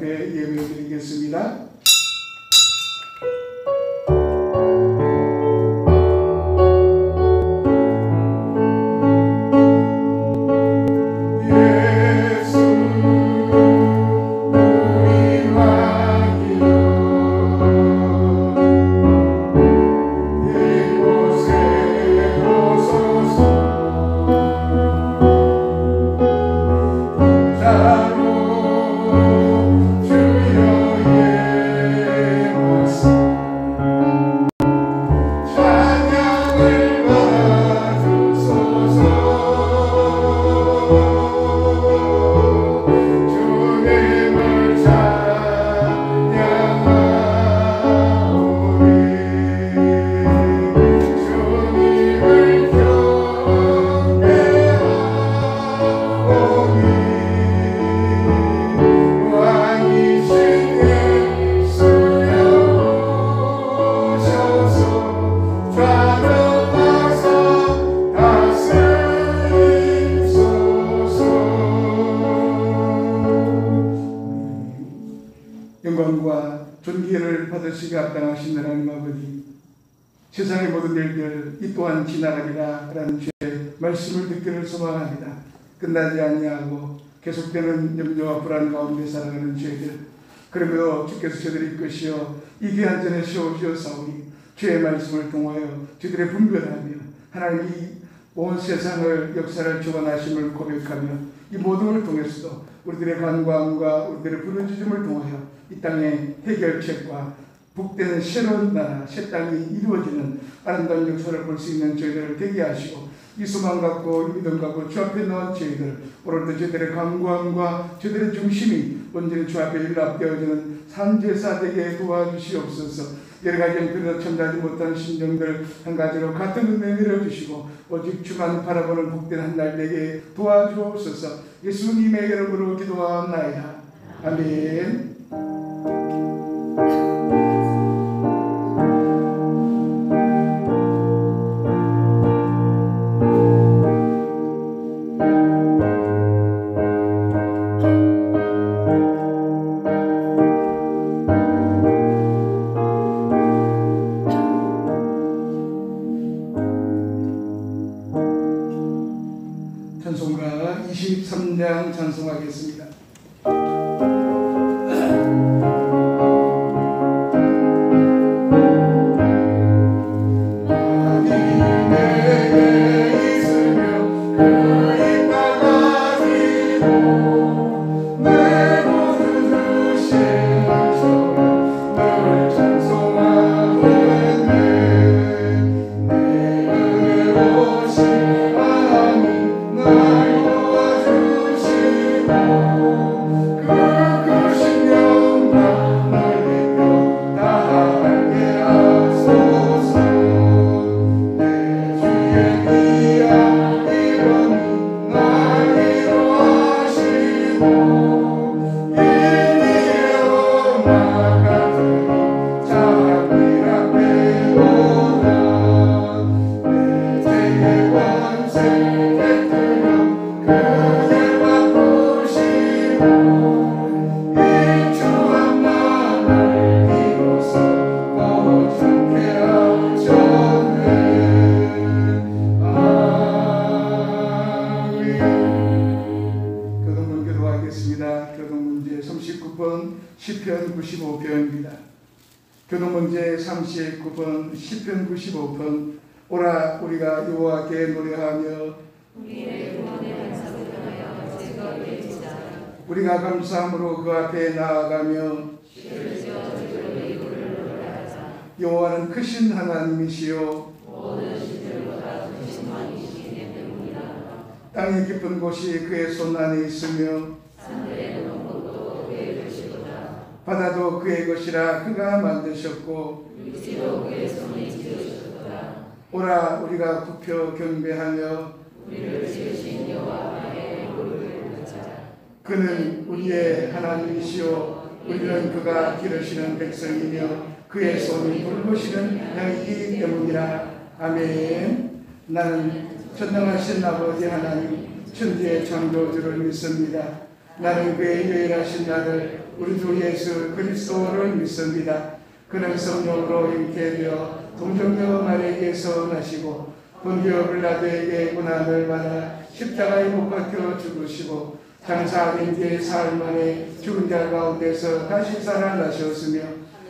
앞에 예배드리겠습니다. 영광과 존귀를 받으시기 합당하신 하나님 아버지, 세상의 모든 일들 이 또한 지나가리라 라는 주의 말씀을 듣기를 소망합니다. 끝나지 아니하고 계속되는 염려와 불안 가운데 살아가는 저희들, 그러므로 주께서 저희들을 이끄시어 이 귀한 전에 세워주셨사오니 주의 말씀을 통하여 저희들의 분별하며 하나님 이 온 세상을 역사를 주관하심을 고백하며 이 모든을 통해서도 우리들의 간구함과 우리들의 부르짖음을 통하여 이 땅의 해결책과 복되는 새로운 나라, 새 땅이 이루어지는 아름다운 역사를 볼 수 있는 저희들을 되게 하시고, 이 소망 갖고 이 믿음 갖고 주 앞에 놓은 저희들, 오늘도 저희들의 간구함과 저희들의 중심이 온전히 주 앞에 일납되어지는 산제사 되게 도와주시옵소서. 여러 가지 형편에서 참다하지 못한 심정들 한 가지로 같은 은혜 내려주시고 오직 주만 바라보는 복된 한 날 되게 도와주옵소서. 예수님의 이름으로 기도하옵나이다. 아멘. 찬송가 23장 찬송하겠습니다. 교동문제 39번 시편 95편입니다. 교동문제 39번 시편 95편. 오라 우리가 여호와께 노래하며 우리의 구원의 반석을 향하여 즐거이 외치자. 우리가 감사함으로 그 앞에 나아가며 주를 지어 주를 이루를 노래하자. 여호와는 크신 하나님이시요 모든 신들보다 크신 왕이시기 때문이다. 땅의 깊은 곳이 그의 손 안에 있으며 산들의 높은 곳도 그의 것이로다. 바다도 그의 것이라 그가 만드셨고 육지도 그의 손이 지으셨도다. 오라 우리가 굽혀 경배하며 우리를 지으신 여호와의 얼굴을 보자. 그는 우리의 하나님이시요 우리는 그가 기르시는 백성이며 그의 손이 돌보시는 양이기 때문이라. 아멘. 나는 전능하신 아버지 하나님 천지의 창조주를 믿습니다. 나는 그의 유일하신 나를 우리 주 예수 그리스도를 믿습니다. 그는 성령으로 잉태 되어 동정녀 마리아에게서 나시고 본디오 빌라도에게 고난을 받아 십자가에 못 박혀 죽으시고 장사된 뒤에 사흘 만에 죽은 자 가운데서 다시 살아나셨으며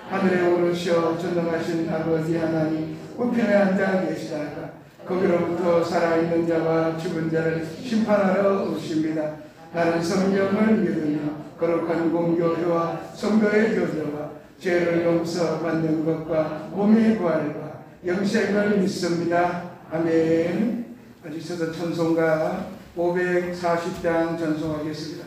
하늘에 오르시어 전능하신 아버지 하나님 우편에 앉아 계시다가 거기로부터 살아있는 자와 죽은 자를 심판하러 오십니다. 나는 성령을 믿으며 거룩한 공교회와 성도의 교제와 죄를 용서받는 것과 몸의 부활과 영생을 믿습니다. 아멘. 아시셔서 찬송가 540장 전송하겠습니다.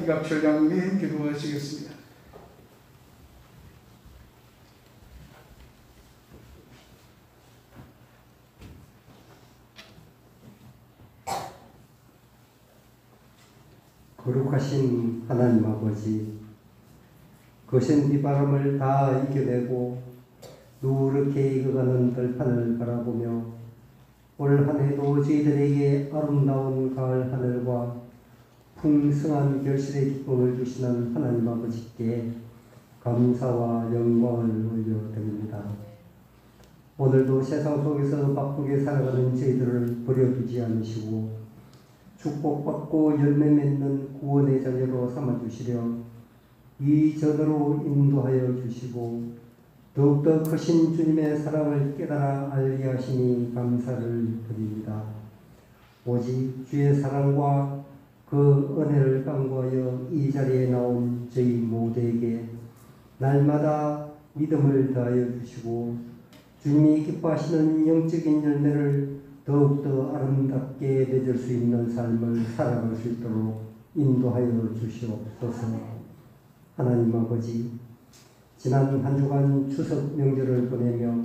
이갑철 장로님 기도하시겠습니다. 거룩하신 하나님 아버지, 거센 비바람을 다 이겨내고 누렇게 익어가는 들판을 바라보며 올 한 해도 저희들에게 아름다운 가을 하늘과 풍성한 결실의 기쁨을 주시는 하나님 아버지께 감사와 영광을 올려드립니다. 오늘도 세상 속에서 바쁘게 살아가는 저희들을 버려두지 않으시고 축복받고 열매 맺는 구원의 자녀로 삼아주시려 이 전으로 인도하여 주시고 더욱더 크신 주님의 사랑을 깨달아 알게 하시니 감사를 드립니다. 오직 주의 사랑과 그 은혜를 간구하여 이 자리에 나온 저희 모두에게 날마다 믿음을 더하여 주시고 주님이 기뻐하시는 영적인 열매를 더욱더 아름답게 맺을 수 있는 삶을 살아갈 수 있도록 인도하여 주시옵소서. 하나님 아버지, 지난 한 주간 추석 명절을 보내며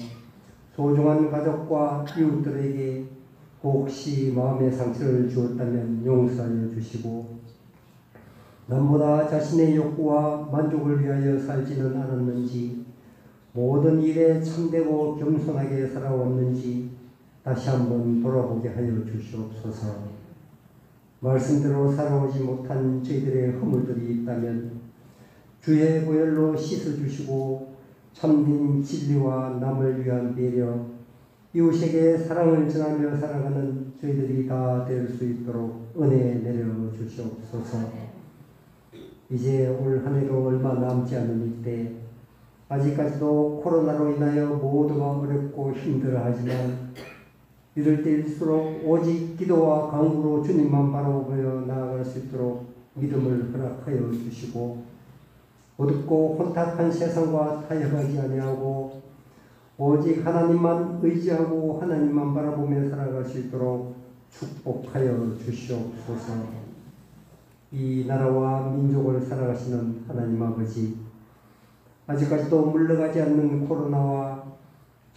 소중한 가족과 이웃들에게 혹시 마음의 상처를 주었다면 용서하여 주시고 남보다 자신의 욕구와 만족을 위하여 살지는 않았는지, 모든 일에 참되고 겸손하게 살아왔는지 다시 한번 돌아보게 하여 주시옵소서. 말씀대로 살아오지 못한 저희들의 허물들이 있다면 주의 보혈로 씻어주시고 참된 진리와 남을 위한 배려, 이웃에게 사랑을 전하며 살아가는 저희들이 다 될 수 있도록 은혜 내려 주시옵소서. 이제 올 한 해도 얼마 남지 않은 이때 아직까지도 코로나로 인하여 모두가 어렵고 힘들어하지만 이럴 때일수록 오직 기도와 간구로 주님만 바라보며 나아갈 수 있도록 믿음을 허락하여 주시고, 어둡고 혼탁한 세상과 타협하지 아니하고 오직 하나님만 의지하고 하나님만 바라보며 살아갈 수 있도록 축복하여 주시옵소서. 이 나라와 민족을 살아가시는 하나님 아버지, 아직까지도 물러가지 않는 코로나와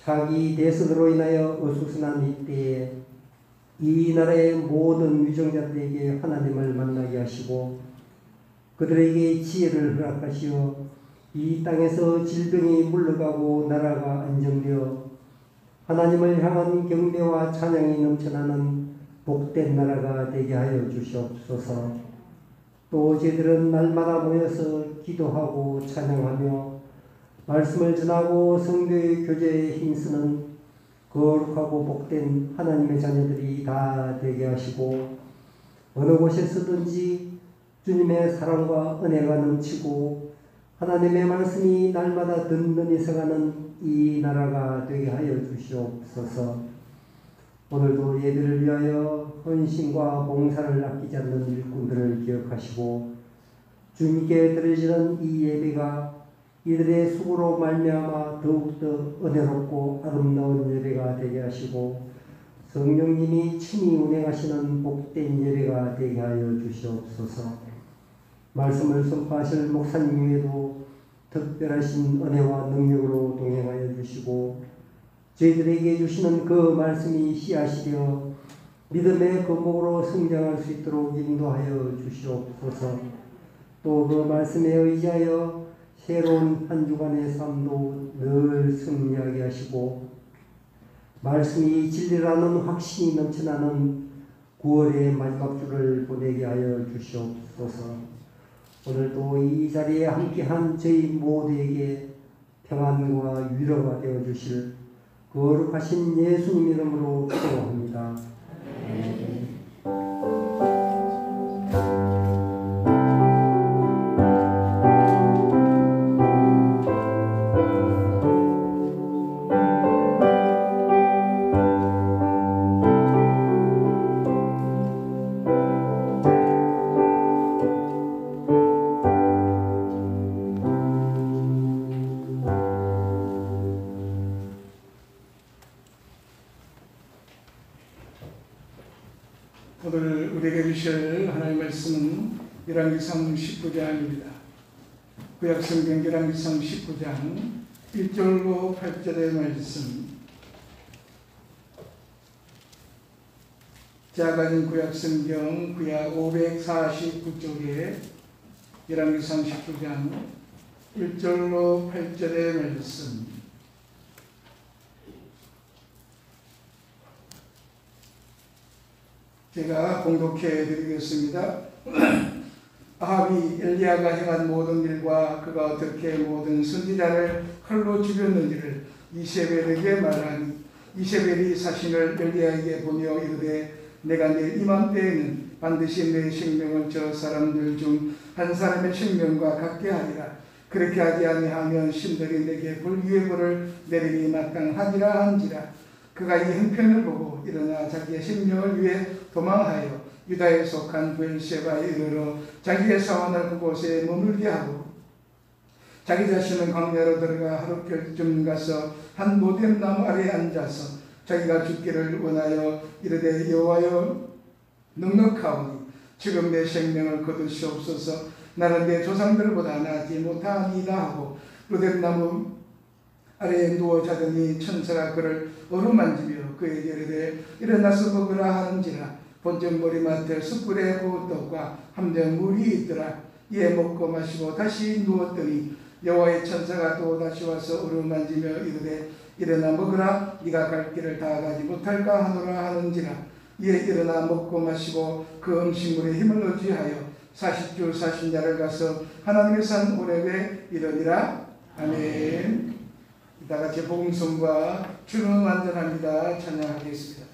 자기 대선으로 인하여 어수선한 이때에 이 나라의 모든 위정자들에게 하나님을 만나게 하시고 그들에게 지혜를 허락하시어 이 땅에서 질병이 물러가고 나라가 안정되어 하나님을 향한 경배와 찬양이 넘쳐나는 복된 나라가 되게 하여 주시옵소서. 또 저희들은 날마다 모여서 기도하고 찬양하며 말씀을 전하고 성도의 교제에 힘쓰는 거룩하고 복된 하나님의 자녀들이 다 되게 하시고, 어느 곳에서든지 주님의 사랑과 은혜가 넘치고 하나님의 말씀이 날마다 든든히 서가는 이 나라가 되게 하여 주시옵소서. 오늘도 예배를 위하여 헌신과 봉사를 아끼지 않는 일꾼들을 기억하시고 주님께 드려지는 이 예배가 이들의 수고로 말미암아 더욱더 은혜롭고 아름다운 예배가 되게 하시고 성령님이 친히 운행하시는 복된 예배가 되게 하여 주시옵소서. 말씀을 선포하실 목사님 위에도 특별하신 은혜와 능력으로 동행하여 주시고 저희들에게 주시는 그 말씀이 씨앗이 되어 믿음의 근목으로 성장할 수 있도록 인도하여 주시옵소서. 또 그 말씀에 의지하여 새로운 한 주간의 삶도 늘 승리하게 하시고 말씀이 진리라는 확신이 넘쳐나는 9월의 마지막 주를 보내게 하여 주시옵소서. 오늘도 이 자리에 함께한 저희 모두에게 평안과 위로가 되어 주실 거룩하신 예수님 이름으로 기도합니다. 오늘 우리에게 주실 하나님의 말씀은 열왕기상 19장입니다. 구약성경 열왕기상 19장 1절로 8절의 말씀. 작은 구약성경 구약 549쪽에 열왕기상 19장 1절로 8절의 말씀. 제가 공독해 드리겠습니다. 아합이 엘리야가 행한 모든 일과 그가 어떻게 모든 선지자를 칼로 죽였는지를 이세벨에게 말하니 이세벨이 사신을 엘리야에게 보내어 이르되 내가 내일 이맘때에는 반드시 내 생명을 저 사람들 중 한 사람의 생명과 같게 하리라. 그렇게 하지 아니하면 신들이 내게 불의의 벌을 내리니 마땅하니라 한지라. 그가 이 형편을 보고 일어나 자기의 생명을 위해 도망하여 유다에 속한 브엘세바에 이르러 자기의 사원을 그곳에 머물게 하고 자기 자신은 광야로 들어가 하룻결쯤 가서 한 모뎀나무 아래에 앉아서 자기가 죽기를 원하여 이르되 여호와여 넉넉하오니 지금 내 생명을 거두시옵소서. 나는 내 조상들보다 나지 못하니이다 하고 모뎀나무 아래에 누워 자더니 천사가 그를 어루만지며 그에게 이르되 일어나서 먹으라 하는지라. 본전 머리맡에 숯불에 구운 떡과 함정 물이 있더라. 이에 먹고 마시고 다시 누웠더니 여호와의 천사가 또 다시 와서 어루만지며 이르되 일어나 먹으라. 네가 갈 길을 다 가지 못할까 하노라 하는지라. 이에 일어나 먹고 마시고 그 음식물에 힘을 얻으하여 40주 40야를 가서 하나님의 산 호렙에 이르니라. 아멘. 다 같이 복음성과 주는 완전합니다 찬양하겠습니다.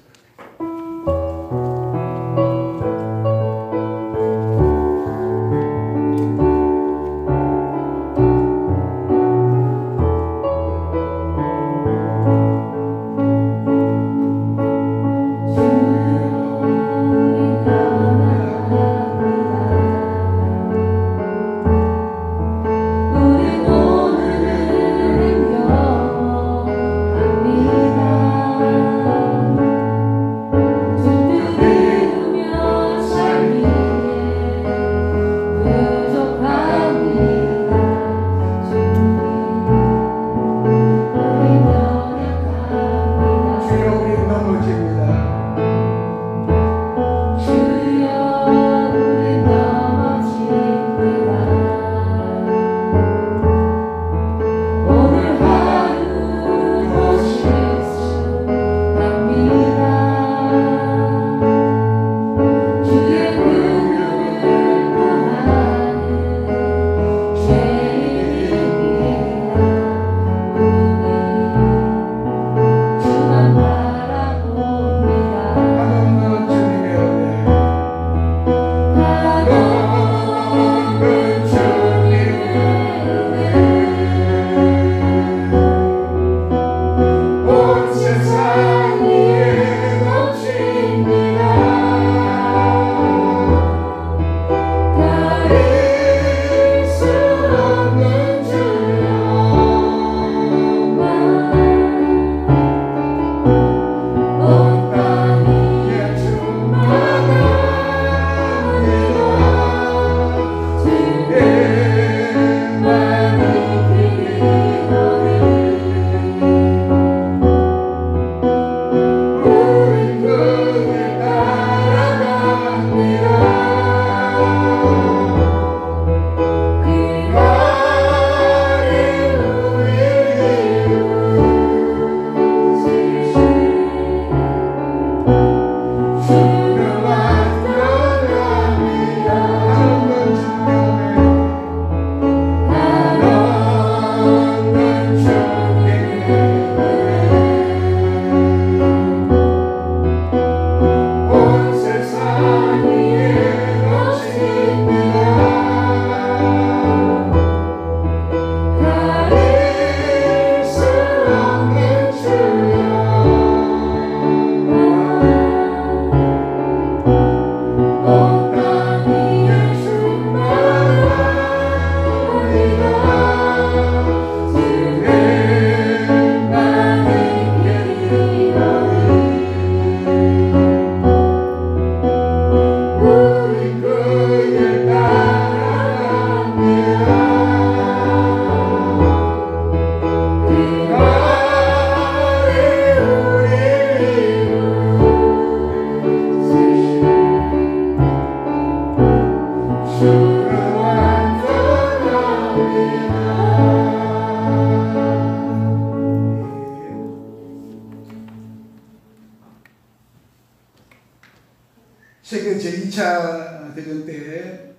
세계 제2차 대전 때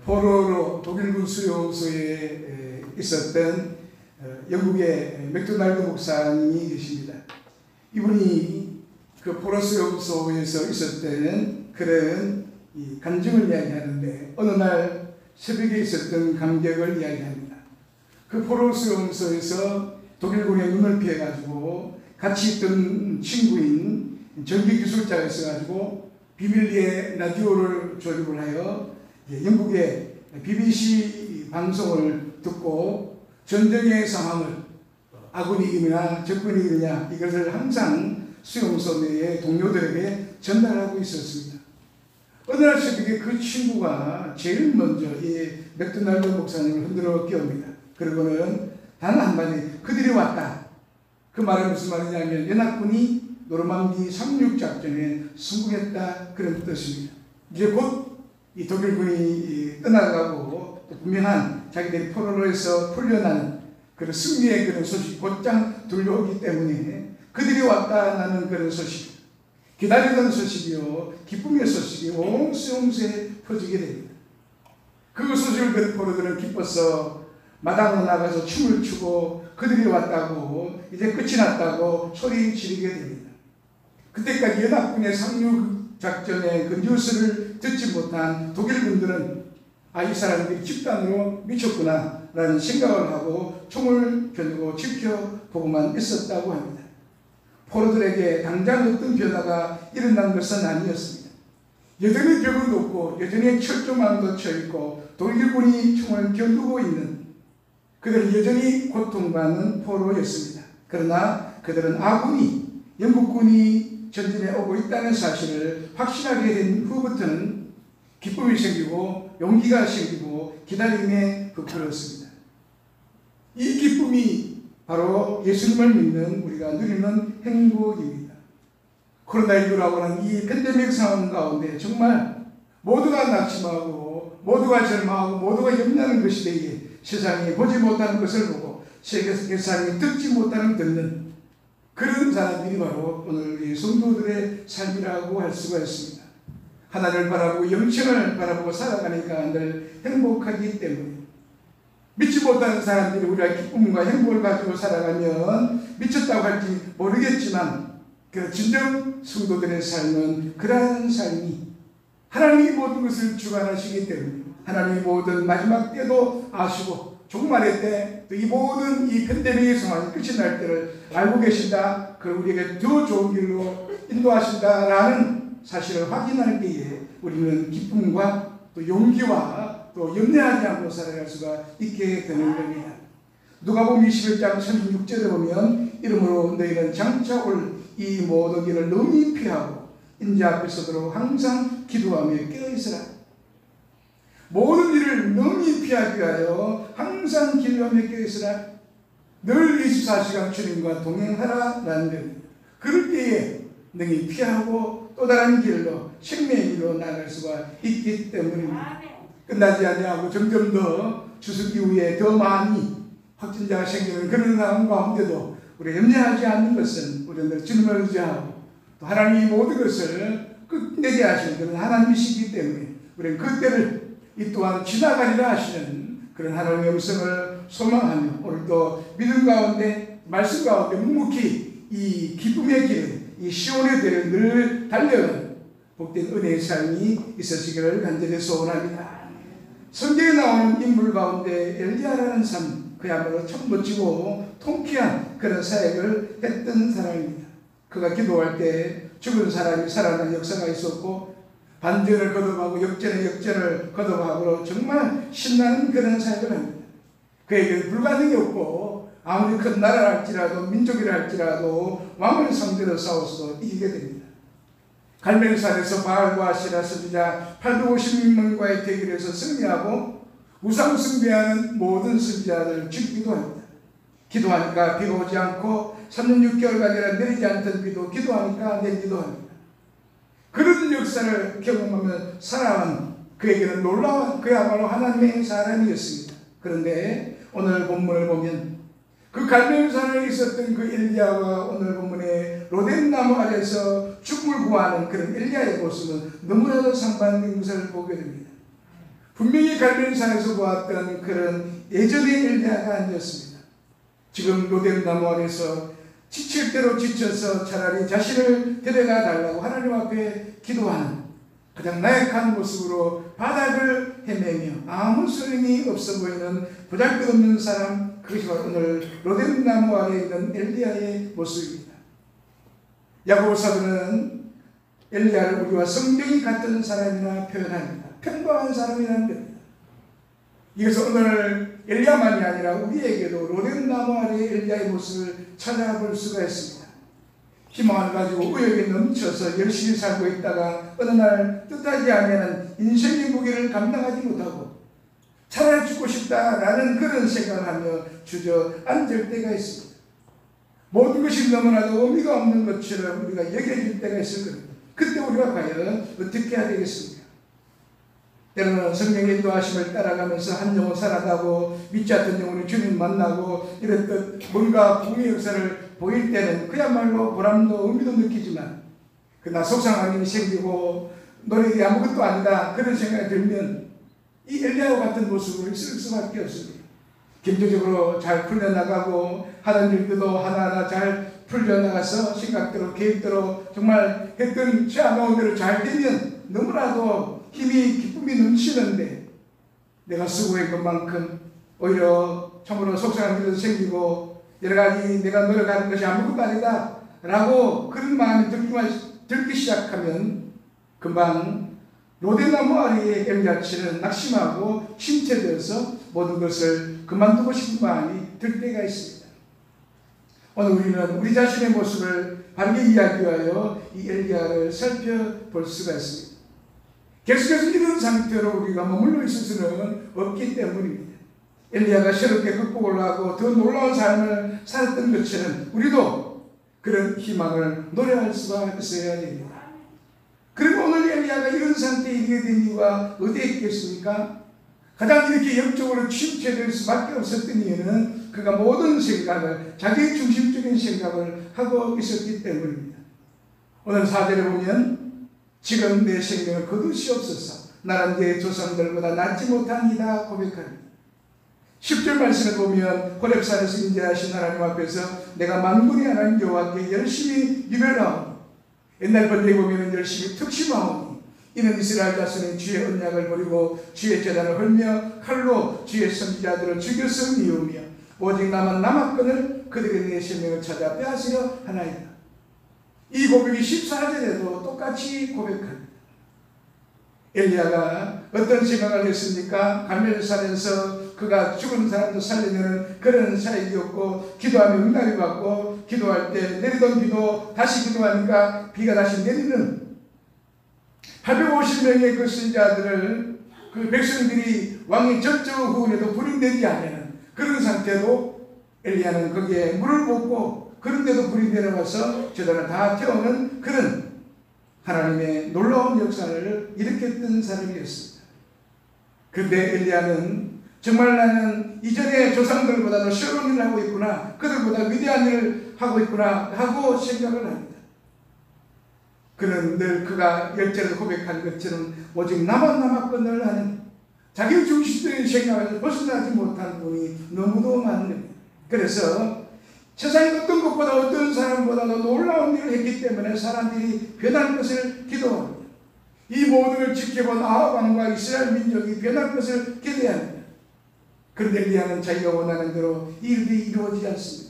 포로로 독일군 수용소에 있었던 영국의 맥도날드 목사님이 계십니다. 이분이 그 포로 수용소에서 있었던 그런 간증을 이야기하는데 어느 날 새벽에 있었던 감격을 이야기합니다. 그 포로 수용소에서 독일군의 눈을 피해가지고 같이 있던 친구인 전기기술자가 있어가지고 비밀리에 라디오를 조립을 하여 영국의 BBC 방송을 듣고 전쟁의 상황을 아군이 이기느냐 적군이 이기느냐 이것을 항상 수용소 내의 동료들에게 전달하고 있었습니다. 어느 날 새벽에 그 친구가 제일 먼저 이 맥도날드 목사님을 흔들어 깨웁니다. 그리고는 단 한마디 그들이 왔다. 그 말은 무슨 말이냐면 연합군이 노르망디 상륙작전에 성공했다 그런 뜻입니다. 이제 곧 이 독일군이 떠나가고 또 분명한 자기들이 포로로에서 풀려나는 그런 승리의 그런 소식이 곧장 들려오기 때문에 그들이 왔다는 그런 소식, 기다리던 소식이요, 기쁨의 소식이 옹수옹수에 퍼지게 됩니다. 그 소식을 들은 포로들은 기뻐서 마당으로 나가서 춤을 추고 그들이 왔다고, 이제 끝이 났다고 소리 지르게 됩니다. 그때까지 연합군의 상륙 작전의 그 뉴스를 듣지 못한 독일군들은 이 사람들이 집단으로 미쳤구나 라는 생각을 하고 총을 겨누고 지켜보고만 있었다고 합니다. 포로들에게 당장 어떤 변화가 일어난 것은 아니었습니다. 여전히 벽은 높고 여전히 철조망도 쳐있고 독일군이 총을 겨누고 있는, 그들은 여전히 고통받는 포로였습니다. 그러나 그들은 아군이, 영국군이 전진해 오고 있다는 사실을 확신하게 된 후부터는 기쁨이 생기고 용기가 생기고 기다림에 부풀었습니다. 이 기쁨이 바로 예수님을 믿는 우리가 누리는 행복입니다. 코로나19라고 하는 이 팬데믹 상황 가운데 정말 모두가 낙심하고 모두가 절망하고 모두가 염려하는 것이기에 세상이 보지 못하는 것을 보고 세상이 듣지 못하는 듣는 그런 사람들이 바로 오늘 이 성도들의 삶이라고 할 수가 있습니다. 하나님을 바라보고 영생을 바라보고 살아가니까 늘 행복하기 때문에, 믿지 못하는 사람들이 우리가 기쁨과 행복을 가지고 살아가면 미쳤다고 할지 모르겠지만 그 진정 성도들의 삶은 그러한 삶이 하나님이 모든 것을 주관하시기 때문에 하나님이 모든 마지막 때도 아시고 종말의 때 이 모든 이 팬데믹의 상황이 끝이 날 때를 알고 계신다. 그걸 우리에게 더 좋은 길로 인도하신다라는 사실을 확인할 때에 우리는 기쁨과 또 용기와 또 염려하지 않고 살아갈 수가 있게 되는 겁니다. 누가복음 21장 36절에 보면 이러므로 너희는 장차 올 이 모든 일을 능히 피하고 인자 앞에 서도록 항상 기도하며 깨어있으라. 모든 일을 능히 피하기 위하여 항상 기도하며 깨어있으라. 늘 24시간 주님과 동행하라라는 겁니다. 그럴 때에 능히 피하고 또 다른 길로 생명의 길로 나갈 수가 있기 때문입니다. 끝나지 아니하고 점점 더 추석 이후에 더 많이 확진자가 생기는 그런 상황 가운데도 우리가 염려하지 않는 것은 우리는 주님을 의지하고 또 하나님이 모든 것을 끝내게 하시는 그런 하나님이시기 때문에 우리는 그때를 이 또한 지나가리라 하시는 그런 하나님의 음성을 소망하며 오늘도 믿음 가운데 말씀 가운데 묵묵히 이 기쁨의 길을, 이 시온의 길을 늘 달려가는 복된 은혜의 삶이 있으시기를 간절히 소원합니다. 성경에 나오는 인물 가운데 엘리야라는 삶, 그야말로 참 멋지고 통쾌한 그런 사역을 했던 사람입니다. 그가 기도할 때 죽은 사람이 살아난 역사가 있었고 반전을 거듭하고 역전의 역전을 거듭하고 정말 신나는 그런 사역을 합니다. 그에게는 불가능이 없고 아무리 큰 나라라 할지라도 민족이라 할지라도 왕을 상대로 싸워서도 이기게 됩니다. 갈멜산에서 바알과 아세라 선지자 850명과의 대결에서 승리하고 우상 숭배하는 모든 선지자들을 죽이기도 합니다. 기도하니까 비가 오지 않고 3년 6개월까지 내리지 않던 비도 기도하니까 내리기도 합니다. 그런 역사를 경험하며 살아온 그에게는 놀라운 그야말로 하나님의 사람이었습니다. 그런데 오늘 본문을 보면 그 갈멜산에 있었던 그 엘리야가 오늘 본문에 로뎀나무 아래서 죽음을 구하는 그런 엘리야의 모습은 너무나도 상반된 것을 보게 됩니다. 분명히 갈멜산에서 보았던 그런 예전의 엘리야가 아니었습니다. 지금 로뎀나무 아래서 지칠 대로 지쳐서 차라리 자신을 데려가 달라고 하나님 앞에 기도하는 가장 나약한 모습으로 바닥을 헤매며 아무 소용이 없어 보이는 보잘것없는 사람, 그것이 바로 오늘 로뎀나무 아래에 있는 엘리야의 모습입니다. 야고보 사도는 엘리야를 우리와 성격이 같은 사람이라 표현합니다. 평범한 사람이라는 겁니다. 이것은 오늘 엘리야만이 아니라 우리에게도 로뎀나무 아래의 엘리야의 모습을 찾아볼 수가 있습니다. 희망을 가지고 의욕이 넘쳐서 열심히 살고 있다가 어느 날 뜻하지 아니하는 인생의 무게를 감당하지 못하고 차라리 죽고 싶다라는 그런 생각을 하며 주저앉을 때가 있습니다. 모든 것이 너무나도 의미가 없는 것처럼 우리가 여겨질 때가 있을 겁니다. 그때 우리가 과연 어떻게 해야 되겠습니까? 때로는 성령의 인도하심을 따라가면서 한 영혼 살아가고 믿지 않던 영혼이 주님 만나고 이랬던 뭔가 공의 역사를 보일 때는 그야말로 보람도 의미도 느끼지만 그러나 속상한 일이 생기고 너희들이 아무것도 아니다 그런 생각이 들면 이 엘리야와 같은 모습을 쓸 수밖에 없습니다. 경제적으로 잘 풀려나가고 하는 일들도 하나하나 잘 풀려나가서 생각대로 계획대로 정말 했던 채워놓은 대로 잘 되면 너무나도 힘이 기쁨이 넘치는데 내가 수고한 것만큼 오히려 참으로 속상한 일도 생기고 여러 가지 내가 노력하는 것이 아무것도 아니다 라고 그런 마음이 들기 시작하면 금방 로데나무 아래에 엘리야처럼 낙심하고 심체되어서 모든 것을 그만두고 싶은 마음이 들 때가 있습니다. 오늘 우리는 우리 자신의 모습을 바르게 이야기하여 이 엘리야를 살펴볼 수가 있습니다. 계속해서 이런 상태로 우리가 머물러 있을 수는 없기 때문입니다. 엘리야가 새롭게 극복을 하고 더 놀라운 삶을 살았던 것처럼 우리도 그런 희망을 노래할 수가 있어야 됩니다. 그리고 오늘 엘리야가 이런 상태에 이르게 된 이유가 어디에 있겠습니까? 가장 이렇게 영적으로 침체될 수밖에 없었던 이유는 그가 모든 생각을 자기 중심적인 생각을 하고 있었기 때문입니다. 오늘 4절에 보면 지금 내 생명을 거두시옵소서 나는 내 조상들보다 낫지 못하니이다 고백합니다. 10절 말씀을 보면 호렙산에서 인자하신 하나님 앞에서 내가 만군의 하나님 여호와께 열심히 유별하오니 옛날 번역에 보면 열심히 특심하오니 이는 이스라엘 자손의 주의 언약을 버리고 주의 제단을 헐며 칼로 주의 선지자들을 죽여서 미우며 오직 남은 남았건을 그들의 내 생명을 찾아 빼앗으려 하나이다. 이 고백이 14절에도 똑같이 고백합니다. 엘리야가 어떤 생각을 했습니까? 갈멜산에서 그가 죽은 사람도 살리는 그런 사역이었고 기도하면 응답이 받고 기도할 때 내리던 비도 다시 기도하니까 비가 다시 내리는 850명의 그 선지자들을 그 백성들이 왕의 전적 후원에도 불이 내리지 않는 그런 상태로 엘리야는 거기에 물을 붓고 그런데도 불이 내려와서 제단을 다 태우는 그런 하나님의 놀라운 역사를 일으켰던 사람이었습니다. 그런데 엘리야는 정말 나는 이전의 조상들보다도 새로운 일을 하고 있구나, 그들보다 위대한 일을 하고 있구나 하고 생각을 합니다. 그는 늘 그가 열절에서 고백한 것처럼 오직 남았건을 하는 자기 중심적인 생각을 벗어나지 못한 분이 너무도 많은 겁니다. 그래서 세상의 어떤 것보다 어떤 사람보다도 놀라운 일을 했기 때문에 사람들이 변할 것을 기도합니다. 이 모든 걸 지켜본 아합 왕과 이스라엘 민족이 변할 것을 기대합니다. 그런데 엘리야는 자기가 원하는 대로 이 일이 이루어지지 않습니다.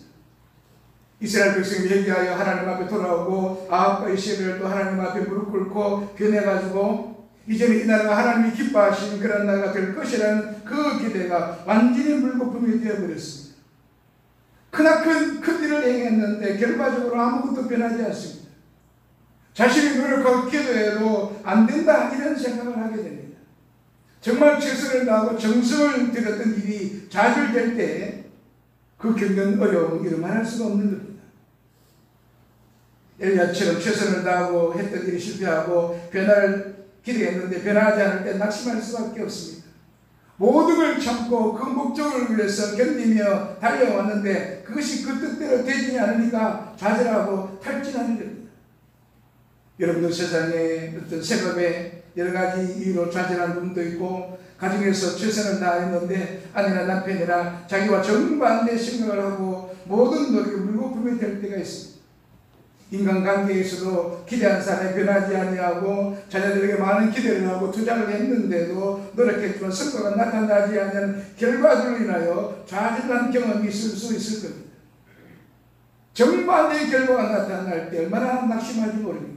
이스라엘 백성이 회개하여 하나님 앞에 돌아오고 아합과 이세벨도 하나님 앞에 무릎 꿇고 변해가지고 이제는 이 나라가 하나님이 기뻐하시는 그런 나라가 될 것이라는 그 기대가 완전히 물거품이 되어버렸습니다. 크나큰 일을 행했는데 결과적으로 아무것도 변하지 않습니다. 자신이 노력하고 기도해도 안 된다 이런 생각을 하게 됩니다. 정말 최선을 다하고 정성을 들였던 일이 좌절될 때 그 겪는 어려움을 이루말할 수가 없는 겁니다. 엘리야처럼 최선을 다하고 했던 일이 실패하고 변화를 기대했는데 변하지 않을 때 낙심할 수밖에 없습니다. 모든 걸 참고 그 목적을 위해서 견디며 달려왔는데 그것이 그 뜻대로 되지 않으니까 좌절하고 탈진하는 겁니다. 여러분들 세상에 어떤 생업에 여러 가지 이유로 좌절한 분도 있고 가정에서 최선을 다했는데 아내나 남편이나 자기와 정반대 생각을 하고 모든 노력이 물거품이 될 때가 있습니다. 인간관계에서도 기대한 사람이 변하지 아니하고 자녀들에게 많은 기대를 하고 투자를 했는데도 노력했지만 성과가 나타나지 않는 결과들로 인하여 좌절한 경험이 있을 수 있을 겁니다. 정반대의 결과가 나타날 때 얼마나 낙심할지 모릅니다.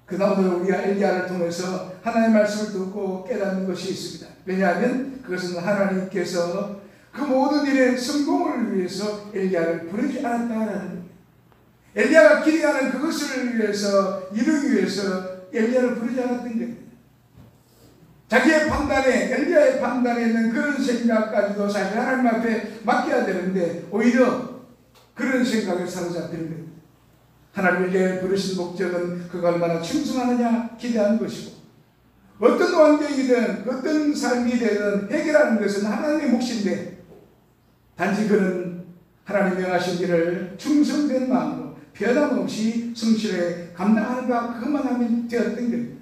그러나 오늘 우리가 엘리야를 통해서 하나님의 말씀을 듣고 깨닫는 것이 있습니다. 왜냐하면 그것은 하나님께서 그 모든 일의 성공을 위해서 엘리야를 부르지 않았다라는 겁니다. 엘리야가 기대하는 그것을 위해서 이루기 위해서 엘리야를 부르지 않았던 겁니다. 자기의 판단에 엘리야의 판단에 있는 그런 생각까지도 사실 하나님 앞에 맡겨야 되는데 오히려 그런 생각에 사로잡히는 겁니다. 하나님을 부르신 목적은 그가 얼마나 충성하느냐 기대하는 것이고 어떤 환경이든 어떤 삶이 되든 해결하는 것은 하나님의 몫인데 단지 그는 하나님 명하신 일을 충성된 마음으로 변함없이 성실히 감당하는가 그것만 하면 되었던 겁니다.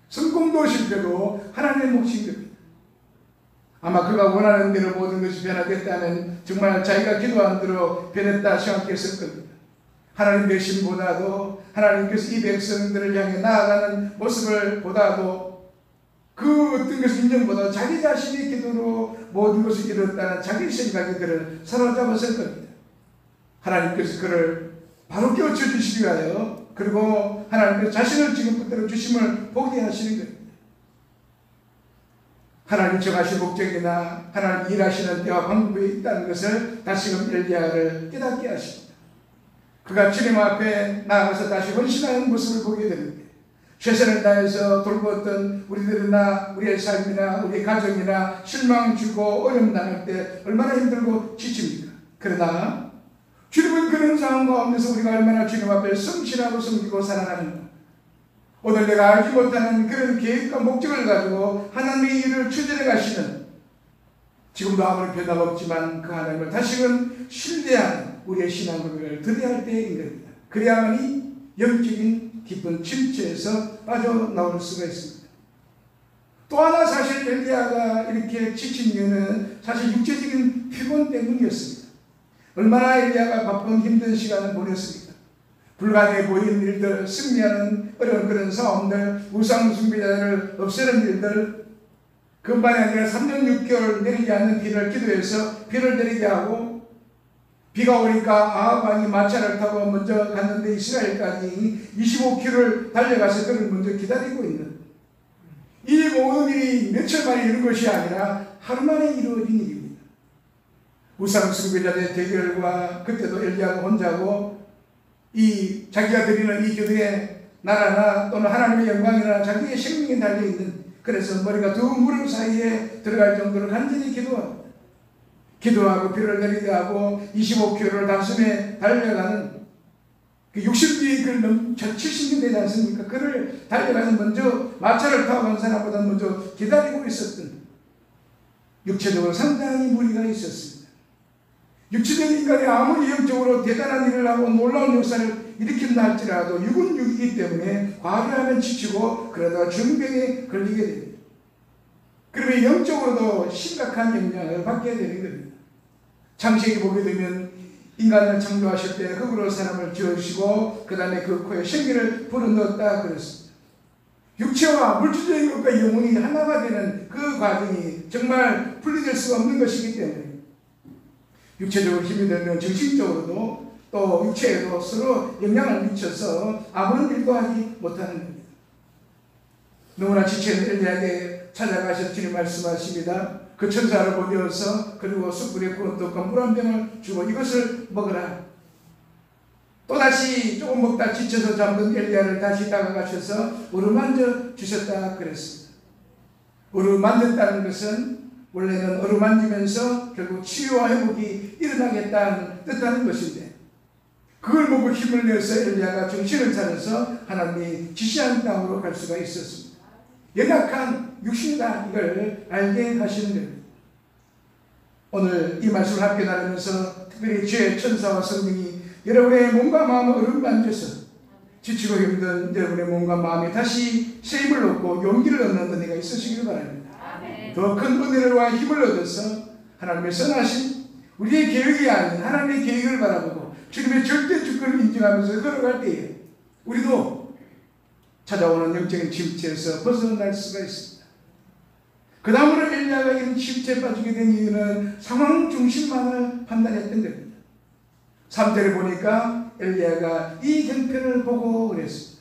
성공도 실패도 하나님의 몫인 겁니다. 아마 그가 원하는 대로 모든 것이 변화됐다면 정말 자기가 기도한 대로 변했다 생각했을 겁니다. 하나님 대신보다도 하나님께서 이 백성들을 향해 나아가는 모습을 보다도 그 어떤 것을 인정보다 자기 자신의 기도로 모든 것을 이뤘다는 자기 생각이 그를 사로잡았을 겁니다. 하나님께서 그를 바로 깨우쳐 주시기 위하여 그리고 하나님께서 자신을 지금부터 주심을 보게 하시는 겁니다. 하나님 정하신 목적이나 하나님 일하시는 때와 방법이 있다는 것을 다시금 엘리야를 깨닫게 하십니다. 그가 주님 앞에 나아가서 다시 헌신하는 모습을 보게 됩니다. 최선을 다해서 돌보았던 우리들이나 우리의 삶이나 우리의 가정이나 실망 주고 어려움 당할 때 얼마나 힘들고 지칩니까? 그러나 주님은 그런 상황 가운데서 우리가 얼마나 주님 앞에 성실하고 섬기고 살아가는가. 오늘 내가 알지 못하는 그런 계획과 목적을 가지고 하나님의 일을 추진해 가시는 지금도 아무런 변화가 없지만 그 하나님을 다시금 신뢰하는 우리의 신앙 고백을 드려야 할 때인 겁니다. 그래야만이 영적인 깊은 침체에서 빠져나올 수가 있습니다. 또 하나 사실 엘리야가 이렇게 지친 이유는 사실 육체적인 피곤 때문이었습니다. 얼마나 엘리야가 바쁜 힘든 시간을 보냈습니까? 불가능해 보이는 일들, 승리하는 어려운 그런 싸움들, 우상 숭배자를 없애는 일들, 그뿐만이 아니라 3년 6개월 내리지 않는 비를 기도해서 비를 내리게 하고 비가 오니까 아합 왕이 마차를 타고 먼저 갔는데 이스라엘까지 25km를 달려가서 그를 먼저 기다리고 있는 이 모든 일이 며칠 만에 이룬 것이 아니라 하루 만에 이루어진 일입니다. 우상 숭배자들의 대결과 그때도 엘리야가 혼자고 이 자기가 드리는 이 기도에 나라나 또는 하나님의 영광이나 자기의 생명이 달려있는 그래서 머리가 두 무릎 사이에 들어갈 정도로 간절히 기도합니다. 기도하고 비를 내리게 하고 25km를 단숨에 달려가는 그 60뒤 그 70년 되지 않습니까? 그를 달려가서 먼저 마차를 타고 간 사람보다 먼저 기다리고 있었던 육체적으로 상당히 무리가 있었습니다. 육체적인 인간이 아무리 영적으로 대단한 일을 하고 놀라운 역사를 일으킨다 할지라도 육은 육이기 때문에 과로하면 지치고 그러다가 중병에 걸리게 됩니다. 그러면 영적으로도 심각한 영향을 받게 되는 겁니다. 창세기 보게 되면 인간을 창조하실 때 흙으로 사람을 지으시고 그 다음에 그 코에 생기를 불어넣었다 그랬습니다. 육체와 물질적인 것과 영혼이 하나가 되는 그 과정이 정말 분리될 수가 없는 것이기 때문에 육체적으로 힘이 들면 정신적으로도 또 육체에도 서로 영향을 미쳐서 아무런 일도 하지 못하는 겁니다. 너무나 지체는 엘리야에게 찾아가셔서 주님 말씀하십니다. 그 천사를 보내어서 그리고 숯불에 구운 떡과 물 한 병을 주고 이것을 먹으라. 또다시 조금 먹다 지쳐서 잠든 엘리야를 다시 다가가셔서 어루만져 주셨다 그랬습니다. 어루만졌다는 것은 원래는 어루만지면서 결국 치유와 회복이 일어나겠다는 뜻하는 것인데 그걸 보고 힘을 내서 엘리야가 정신을 차려서 하나님이 지시한 땅으로 갈 수가 있었습니다. 연약한 육신이다 이걸 알게 하시는 겁니다. 오늘 이 말씀을 함께 나누면서 특별히 주의 천사와 성령이 여러분의 몸과 마음을 어루만져서 지치고 힘든 여러분의 몸과 마음에 다시 새 힘을 얻고 용기를 얻는 은혜가 있으시길 바랍니다. 더 큰 은혜와 힘을 얻어서 하나님의 선하신 우리의 계획이 아닌 하나님의 계획을 바라보고 주님의 절대 주권을 인정하면서 걸어갈 때에 우리도 찾아오는 영적인 침체에서 벗어날 수가 있습니다. 그 다음으로 엘리야가 이런 침체에 빠지게 된 이유는 상황 중심만을 판단했던 겁니다. 3절에 보니까 엘리야가 이 형편을 보고 그랬습니다.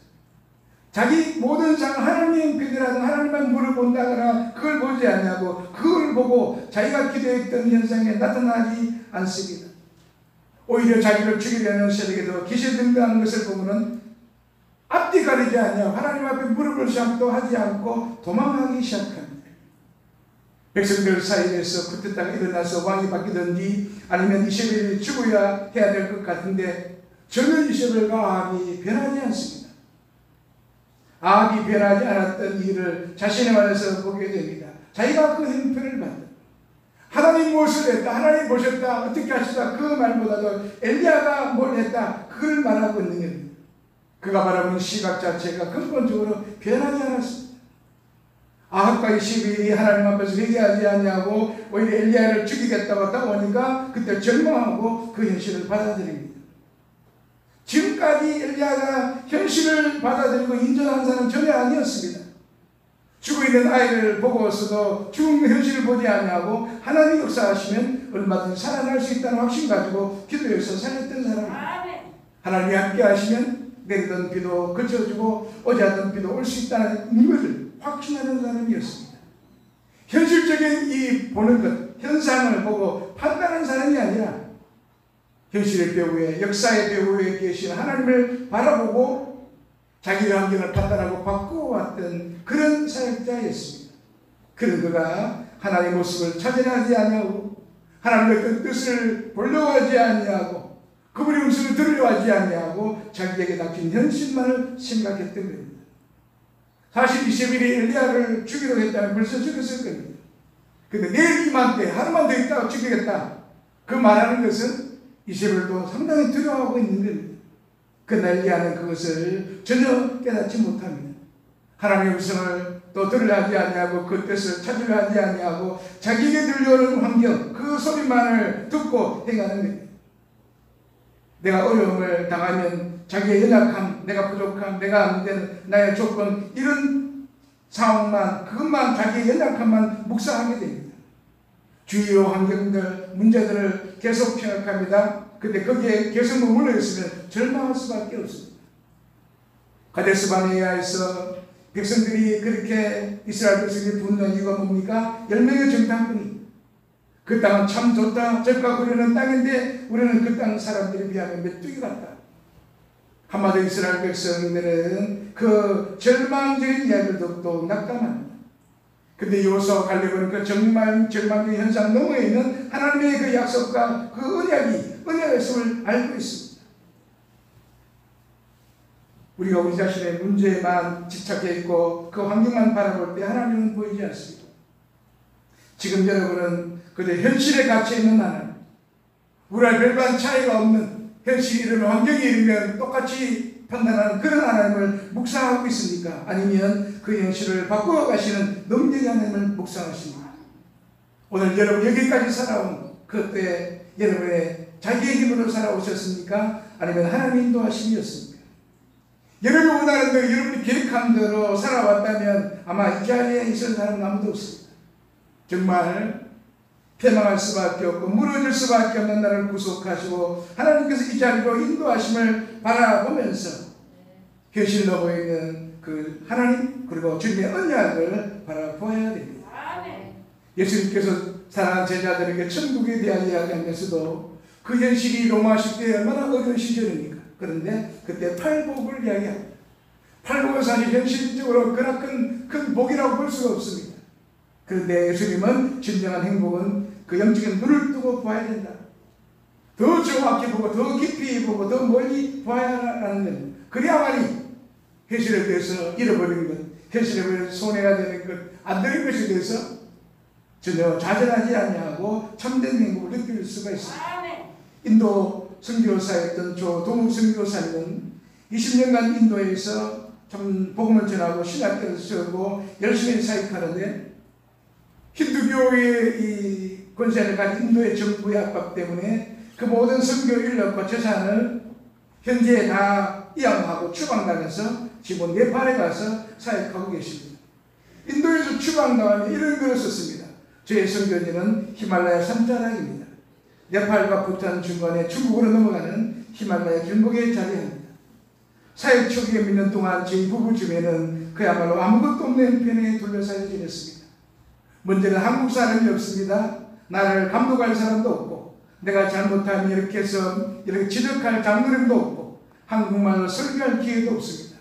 자기 모든 상황 하나님의 형편이라든 하나님만 물어본다거나 그걸 보지 않냐고 그걸 보고 자기가 기도했던 현상에 나타나지 않습니다. 오히려 자기를 죽이려는 세력에도 기세 등등한 것을 보면은 앞뒤 가리지 않냐 하나님 앞에 무릎을 꿇기도 하지 않고 도망하기 시작합니다. 백성들 사이에서 그때다가 일어나서 왕이 바뀌든지 아니면 이세벨이 죽어야 해야 될 것 같은데 전혀 이세벨과 아합이 변하지 않습니다. 아합이 변하지 않았던 일을 자신의 말에서 보게 됩니다. 자기가 그 형편을 받다. 하나님 무엇을 했다, 하나님 보셨다, 어떻게 하셨다, 그 말보다도 엘리야가 뭘 했다, 그걸 말하고 있는 겁니다. 그가 바라보는 시각 자체가 근본적으로 변하지 않았습니다. 아합과 22일이 하나님 앞에서 회개하지 않냐고 오히려 엘리야를 죽이겠다고 하니까 그때 절망하고 그 현실을 받아들입니다. 지금까지 엘리야가 현실을 받아들이고 인정한 사람은 전혀 아니었습니다. 죽어있는 아이를 보고서도 죽은 현실을 보지 않냐고 하나님이 역사하시면 얼마든지 살아날 수 있다는 확신 가지고 기도해서 살렸던 사람입니다. 하나님이 함께 하시면 내리던 비도 그쳐주고 어제하던 비도 올 수 있다는 것을 확신하는 사람이었습니다. 현실적인 이 보는 것, 현상을 보고 판단하는 사람이 아니라 현실의 배후에, 역사의 배후에 계신 하나님을 바라보고 자기 환경을 판단하고 바꾸어왔던 그런 사역자였습니다. 그런 그가 하나님의 모습을 찾아내지 아니하고 하나님의 그 뜻을 보려고 하지 아니하고 그분의 음성을 들으려 하지 아니하고 자기에게 닥친 현실만을 생각했던 겁니다. 사실 이세벨이 엘리야를 죽이려고 했다면 벌써 죽였을 겁니다. 그런데 내일 이맘때 하루만 더 있다가 죽이겠다, 그 말하는 것은 이세벨도 상당히 두려워하고 있는 겁니다. 그러나 엘리야는 그것을 전혀 깨닫지 못합니다. 하나님의 음성을 또 들으려 하지 아니하고 그 뜻을 찾으려 하지 아니하고 자기에게 들려오는 환경, 그 소리만을 듣고 행하는 겁니다. 내가 어려움을 당하면 자기의 연약함, 내가 부족함, 내가 안 되는 나의 조건, 이런 상황만, 그것만, 자기의 연약함만 묵상하게 됩니다. 주요 환경들, 문제들을 계속 생각합니다. 근데 거기에 계속 머물러 있으면 절망할 수밖에 없습니다. 가데스 바네아에서 백성들이 그렇게 이스라엘 백성들이 분노한 이유가 뭡니까? 10명의 정탐꾼이 그 땅은 참 좋다, 적과 그르는 땅인데 우리는 그 땅 사람들에 비하면 메뚜기 같다. 한마디로 이스라엘 백성들은 그 절망적인 이야기를 듣고 낙담합니다. 근데 여호수아와 갈렙은 그 절망적인 현상 너머에 있는 하나님의 그 약속과 그 언약의 있음을 알고 있습니다. 우리가 우리 자신의 문제만 집착해 있고 그 환경만 바라볼 때 하나님은 보이지 않습니다. 지금 여러분은 그저 현실에 갇혀 있는 하나님, 우리와 별반 차이가 없는 현실이 이르면 환경이 이르면 똑같이 판단하는 그런 하나님을 묵상하고 있습니까? 아니면 그 현실을 바꾸어 가시는 능력의 하나님을 묵상하십니까? 오늘 여러분 여기까지 살아온 그때 여러분의 자기의 힘으로 살아오셨습니까? 아니면 하나님 인도하심이었습니까? 여러분이 원하는 대로, 여러분이 계획한 대로 살아왔다면 아마 이 자리에 있을 사람은 아무도 없습니다. 정말 패망할 수밖에 없고 무너질 수밖에 없는 나를 구속하시고 하나님께서 이 자리로 인도하심을 바라보면서 현실로 보이는 그 하나님, 그리고 주님의 언약을 바라보아야 됩니다. 예수님께서 사랑하는 제자들에게 천국에 대한 이야기하면서도 그 현실이 로마 시대에 얼마나 어려운 시절입니까? 그런데 그때 팔복을 이야기합니다. 팔복은 사실 현실적으로 그나 큰 복이라고 볼 수가 없습니다. 그런데 예수님은 진정한 행복은 그 영적인 눈을 뜨고 봐야 된다. 더 정확히 보고 더 깊이 보고 더 멀리 봐야 하는 겁니다. 그래야만이 현실에 대해서 잃어버린 것, 현실에 대해서 손해가 되는 것, 안 되는 것에 대해서 전혀 좌절하지 아니하고 참된 행복을 느낄 수가 있습니다. 인도 선교사였던 조동욱 선교사님은 20년간 인도에서 참 복음을 전하고 신학교를 세우고 열심히 사역하는데 힌두교의 이 권세를 가진 인도의 정부의 압박 때문에 그 모든 선교 인력과 재산을 현재 다 이양하고 추방당해서 지금 네팔에 가서 사역하고 계십니다. 인도에서 추방당하면 이런 글을 썼습니다. 저의 선교지는 히말라야 산자락입니다. 네팔과 부탄 중간에 중국으로 넘어가는 히말라야 길목에 자리합니다. 사역 초기에 몇 년 동안 저희 부부 집에는 그야말로 아무것도 없는 편에 둘러싸여 지냈습니다. 문제는 한국 사람이 없습니다. 나를 감독할 사람도 없고 내가 잘못하면 이렇게 해서 이렇게 지적할 장로님도 없고 한국말로 설교할 기회도 없습니다.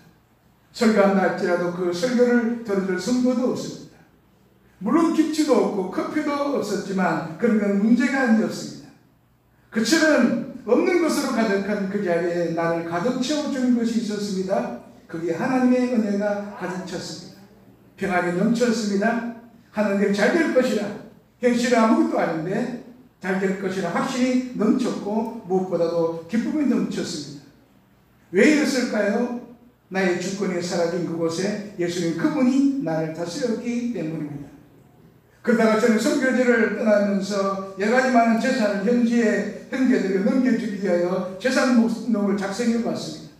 설교한다 할지라도 그 설교를 들어줄 성도도 없습니다. 물론 김치도 없고 커피도 없었지만 그런 건 문제가 아니었습니다. 그처럼 없는 것으로 가득한 그 자리에 나를 가득 채워주는 것이 있었습니다. 거기에 하나님의 은혜가 가득 찼습니다. 평안이 넘쳤습니다. 하나님 잘 될 것이라, 현실은 아무것도 아닌데 잘 될 것이라 확신이 넘쳤고 무엇보다도 기쁨이 넘쳤습니다. 왜 이랬을까요? 나의 주권이 사라진 그곳에 예수님 그분이 나를 다스렸기 때문입니다. 그러다가 저는 선교지를 떠나면서 여러 가지 많은 재산을 현지의 형제들에게 넘겨주기 위하여 재산 목록을 작성해 봤습니다.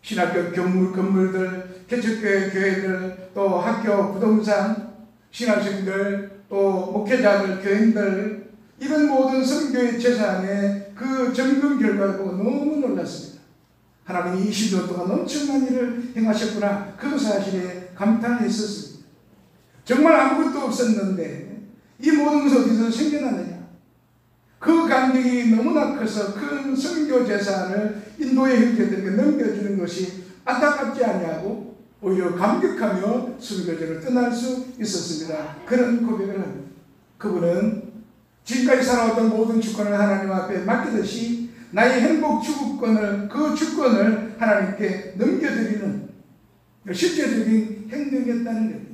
신학교 건물들, 개척교회 교회들, 또 학교 부동산, 신학생들, 또 목회자들, 교인들, 이런 모든 선교의 재산의 그 점검 결과를 보고 너무 놀랐습니다. 하나님이 20년 동안 엄청난 일을 행하셨구나, 그 사실에 감탄했었습니다. 정말 아무것도 없었는데 이 모든 것이 어디서 생겨났느냐? 그 감격이 너무나 커서 큰 선교 재산을 인도의 형제들에게 넘겨주는 것이 안타깝지 않냐고 오히려 감격하며 선교지를 떠날 수 있었습니다. 그런 고백을 합니다. 그분은 지금까지 살아왔던 모든 주권을 하나님 앞에 맡기듯이 나의 행복 추구권을, 그 주권을 하나님께 넘겨드리는 실제적인 행동이었다는 겁니다.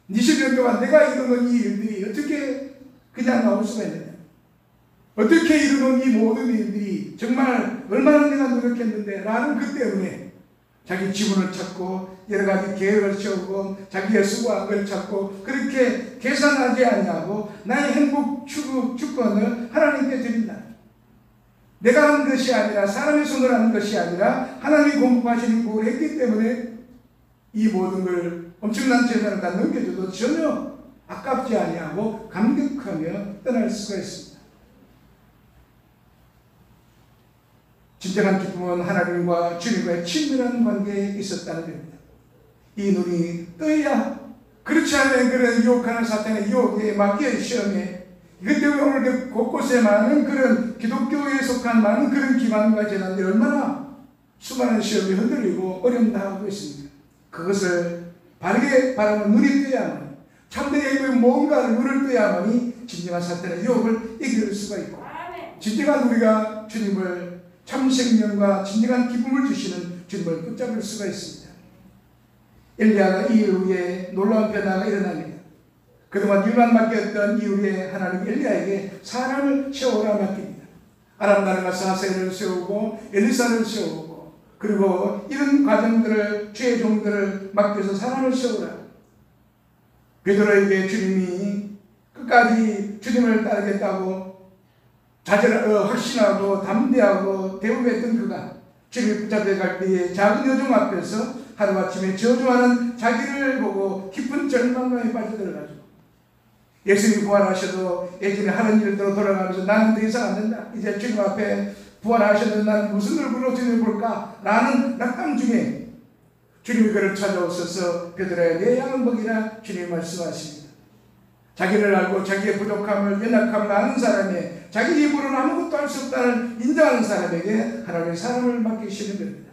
20년 동안 내가 이루는 이 일들이 어떻게 그냥 나올 수가 있느냐? 어떻게 이루는 이 모든 일들이 정말 얼마나 내가 노력했는데 라는 그 때문에 자기 지분을 찾고 여러 가지 계획을 세우고 자기의 수고한 걸 찾고 그렇게 계산하지 않냐고 나의 행복 추구 주권을 하나님께 드린다. 내가 한 것이 아니라 사람의 손으로 하는 것이 아니라 하나님이 공급하시는 걸 했기 때문에 이 모든 걸 엄청난 재산을 다 넘겨줘도 전혀 아깝지 아니하고 감격하며 떠날 수가 있습니다. 진정한 기쁨은 하나님과 주님과의 친밀한 관계에 있었다는 겁니다. 이 눈이 떠야, 그렇지 않으면 그런 유혹하는 사탄의 유혹에 막혀 시험에, 이것 때문에 오늘 곳곳에 많은 그런 기독교에 속한 많은 그런 기관과 재단들이 얼마나 수많은 시험이 흔들리고 어려움 당하고 있습니다. 그것을 바르게 바라는 눈이 떠야만, 참된 뭔가를 눈을 떠야만이 진정한 사탄의 유혹을 이길 수가 있고, 진정한 우리가 주님을 참 생명과 진정한 기쁨을 주시는 주님을 붙잡을 수가 있습니다. 엘리야가 이 일 후에 놀라운 변화가 일어납니다. 그동안 일만 맡겼던 이후에 하나님 엘리야에게 사람을 세우라 맡깁니다. 아람 나라 가서 하세를 세우고 엘리사를 세우고, 그리고 이런 과정들을, 주의 종들을 맡겨서 사람을 세우라. 베드로에게 주님이 끝까지 주님을 따르겠다고 확신하고 담대하고 대우했던 그가 주님을 붙잡혀 갈 때에 작은 여종 앞에서 하루아침에 저주하는 자기를 보고 깊은 절망감에 빠져들어가지고, 예수님이 부활하셔도 예전에 하는 일대로 돌아가면서 나는 더 이상 안 된다, 이제 주님 앞에 부활하셨는데 나는 무슨 얼굴로 주님을 볼까? 라는 낙담 중에 주님이 그를 찾아오셔서 베드로야 내 양은 먹이라 주님이 말씀하십니다. 자기를 알고 자기의 부족함을, 연약함을 아는 사람이 자기 입으로는 아무것도 할 수 없다는 인정하는 사람에게 하나님의 사람을 맡기시는 겁니다.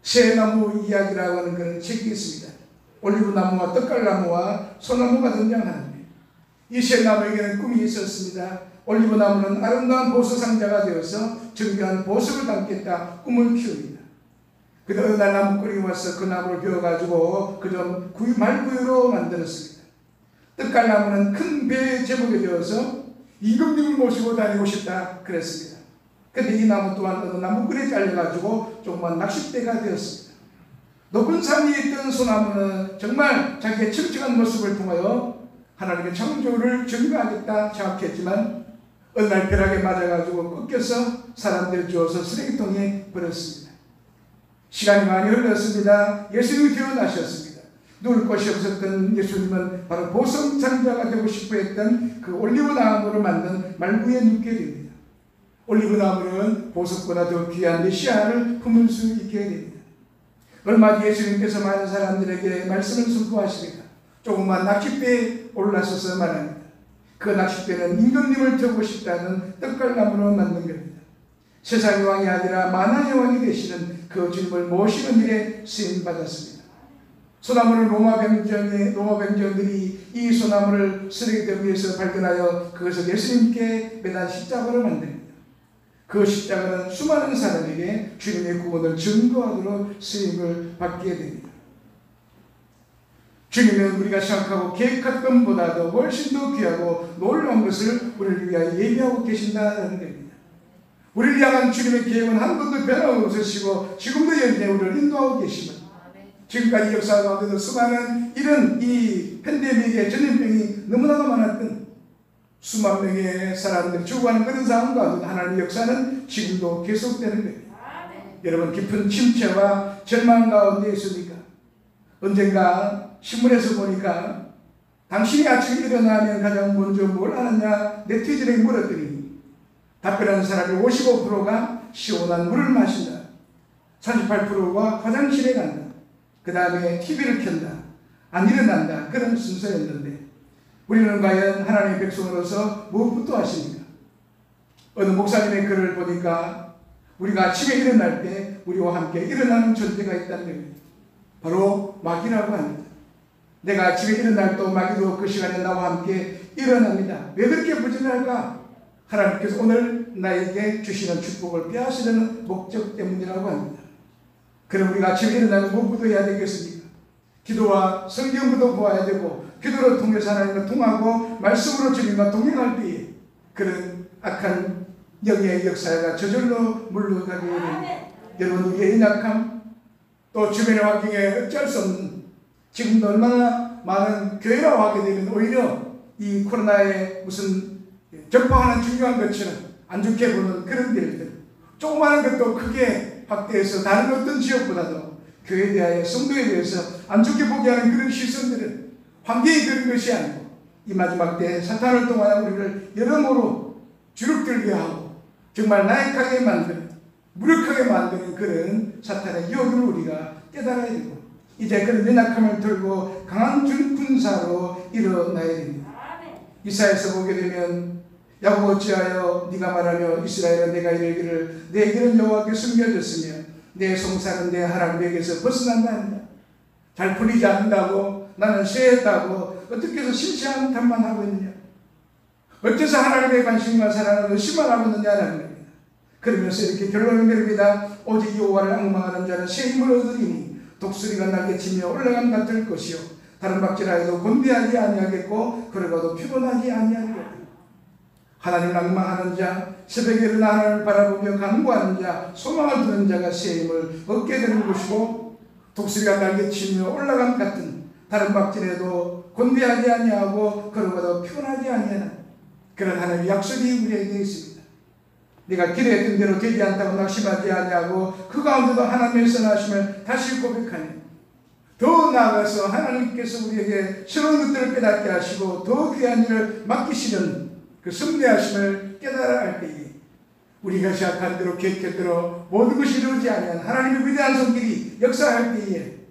새나무 이야기라고 하는 그런 책이 있습니다. 올리브나무와 떡갈나무와 소나무가 등장하는데, 이 새나무에게는 꿈이 있었습니다. 올리브나무는 아름다운 보석 상자가 되어서 정교한 보석을 담겠다 꿈을 키웁니다. 그런데 어느 날 나무꾼이 와서 그 나무를 베어가지고 그저 말구유로 만들었습니다. 떡갈나무는 큰 배에 제목이 되어서 임금님을 모시고 다니고 싶다 그랬습니다. 그런데 이 나무 또한 어느 나무꾼에 잘려가지고 조그만 낚싯대가 되었습니다. 높은 산에 있던 소나무는 정말 자기의 청청한 모습을 통하여 하나님의 창조를 증거하겠다 생각했지만 어느 날 벼락에 맞아가지고 꺾여서 사람들 주어서 쓰레기통에 버렸습니다. 시간이 많이 흘렀습니다. 예수님이 태어나셨습니다. 누울 곳이 없었던 예수님은 바로 보석 상자가 되고 싶어 했던 그 올리브나무로 만든 말구에 눕게 됩니다. 올리브나무는 보석보다 더 귀한 메시아를 품을 수 있게 됩니다. 얼마 뒤 예수님께서 많은 사람들에게 말씀을 선포하십니다. 조그만 낚싯배에 올라서서 말합니다. 그 낚싯배는 임금님을 태우고 싶다는 떡갈나무로 만든 겁니다. 세상의 왕이 아니라 만왕의 왕이 되시는 그 주님을 모시는 일에 쓰임받았습니다. 소나무는 로마 병정들이 이 소나무를 쓰레기대 위에서 발견하여 그것을 예수님께 매단 십자가로 만듭니다. 그 십자가는 수많은 사람에게 주님의 구원을 증거하도록 쓰임을 받게 됩니다. 주님은 우리가 생각하고 계획한 것보다도 훨씬 더 귀하고 놀라운 것을 우리를 위하여 예비하고 계신다는 겁니다. 우리를 향한 주님의 계획은 한 번도 변함없으시고 지금도 여전히 우리를 인도하고 계십니다. 지금까지 역사 가운데도 수많은 이런 이 팬데믹의 전염병이 너무나도 많았던 수만 명의 사람들이 죽어가는 그런 상황 가운데 하나님의 역사는 지금도 계속되는 겁니다. 여러분, 깊은 침체와 절망 가운데 있으니까 언젠가 신문에서 보니까 당신이 아침에 일어나면 가장 먼저 뭘 하느냐 네티즌에게 물었더니 답변하는 사람의 55%가 시원한 물을 마신다. 38%가 화장실에 간다. 그 다음에 TV를 켠다. 안 일어난다. 그런 순서였는데 우리는 과연 하나님의 백성으로서 무엇부터 하십니까? 어느 목사님의 글을 보니까 우리가 아침에 일어날 때 우리와 함께 일어나는 존재가 있다는 겁니다. 바로 마귀라고 합니다. 내가 아침에 일어날 때 마귀도 그 시간에 나와 함께 일어납니다. 왜 그렇게 부지런할까? 하나님께서 오늘 나에게 주시는 축복을 빼앗으려는 목적 때문이라고 합니다. 그럼 우리가 아침에 일어나면 무엇부터 해야 되겠습니까? 기도와 성경부터 보아야 되고 기도로 통해서 하나님과 통하고 말씀으로 주님과 동행할 때에 그런 악한 영의 역사가 저절로 물러가게 됩니다. 여러분, 우리의 연약함 또 주변의 환경에 어쩔 수 없는 지금도 얼마나 많은 교회라고 하게 되면 오히려 이 코로나에 무슨 접하는 중요한 것처럼 안 좋게 보는 그런 일들, 조그마한 것도 크게 확대해서 다른 어떤 지역보다도 교회에 대하여 성도에 대해서 안 좋게 보게 하는 그런 시선들은 환경이 그런 것이 아니고 이 마지막 때 사탄을 통하여 우리를 여러모로 주눅들게 하고 정말 나약하게 만드는, 무력하게 만드는 그런 사탄의 유혹을 우리가 깨달아야 되고 이제 그런 연약함을 들고 강한 군사로 일어나야 됩니다. 이사야서 보게 되면 야곱 어찌하여 네가 말하며 이스라엘은 내가 이르기를 내 길은 여호와께 숨겨졌으며 내 송사는 내 하나님에게서 벗어난다 한다. 잘 풀리지 않는다고 나는 쇠했다고 어떻게 해서 실시한 탓만 하고 있느냐, 어째서 하나님의 관심과 사랑을 의심만 하고 있느냐라는 겁니다. 그러면서 이렇게 결론을 내립니다. 오직 여호와를 앙망하는 자는 새 힘을 얻으리니 독수리가 날개치며 올라감 같을 것이요 다른 박질하여도 곤비하지 아니하겠고 걸어가도 피곤하지 아니하리라. 하나님을 앙망하는 자, 새벽에 일어나 하나님을 바라보며 간구하는 자, 소망을 두는 자가 새 힘을 얻게 되는 것이고 독수리가 날개치며 올라감 같은 다른 박질에도 곤비하지 아니하고 걸어가도 피곤하지 아니하는 그런 하나님의 약속이 우리에게 있습니다. 네가 기대했던 대로 되지 않다고 낙심하지 아니하고 그 가운데도 하나님의 선하심을 다시 고백하니 더 나아가서 하나님께서 우리에게 새로운 것들을 깨닫게 하시고 더 귀한 일을 맡기시는 그 섭리하심을 깨달아 할 때에 우리가 시작한 대로 계획한 대로 모든 것이 이루어지지 아니한 하나님의 위대한 손길이 역사할 때에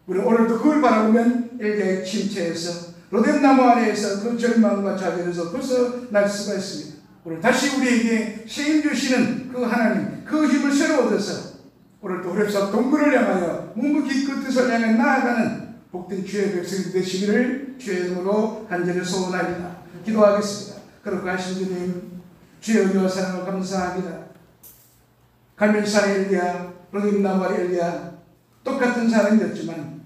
우리는 오늘도 그걸 바라보면 엘리야의 침체에서 로뎀나무 아래에서 그 절망과 좌절에서 벗어날 수가 있습니다. 오늘 다시 우리에게 힘 주시는 그 하나님, 그 힘을 새로 얻어서 오늘도 호렙산 동굴을 향하여 묵묵히 그 뜻을 향해 나아가는 복된 주의 백성이 되시기를 주의 이름으로 간절히 소원합니다. 기도하겠습니다. 그렇게 하신 주님, 주의 은혜와 사랑을 감사합니다. 갈멜산의 엘리야, 로뎀나무 엘리야, 똑같은 사람이었지만